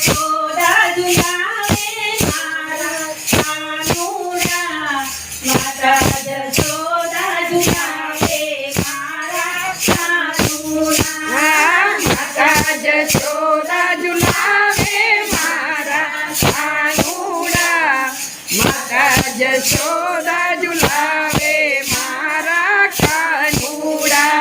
જશોદા ઝુલાવે મારા કાનુડા માતા જશોદા ઝુલાવે મારા કાનુડા માતા જશોદા ઝુલાવે મારા કાનુડા માતા જશોદા ઝુલાવે મારા કાનુડા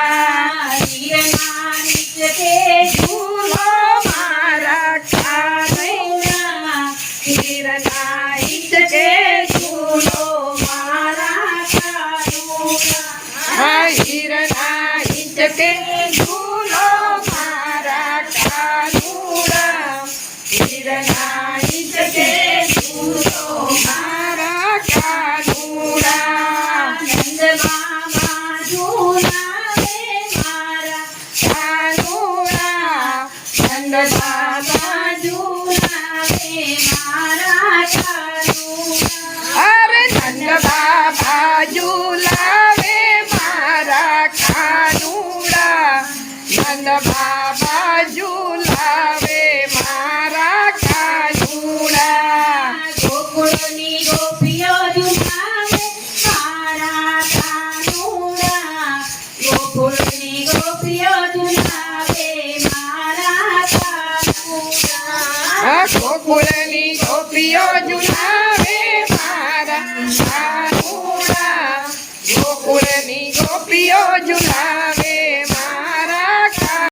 હીરના નીચે ઝૂલો મારા કાનુડા હીરના ઈચકે ઝૂલો મારા કાનુડા હીરના ઈચકે ઝૂલો મારા કાનુડા હીરના ઈચકે ઝૂલો મારા કાનુડા નંદ મામા ઝુલાવે મારા કાનુડા નંદ બાબા ઝુલાવે મારા કાનુડા અરે નંદ બાબા ઝુલાવે મારા કાનુડા નંદ બાબા ઝુલાવે મારા કાનુડા ગોકુળની ગોપીઓ ઝુલાવે મારા કાનુડા ગોકુળની ગોપીઓ ઝુલાવે મારા કાનુડા ગોકુળની ગોપીઓ ઝુલાવે મારા કાનુડા ગોકુળની ગોપીઓ ઝુલાવે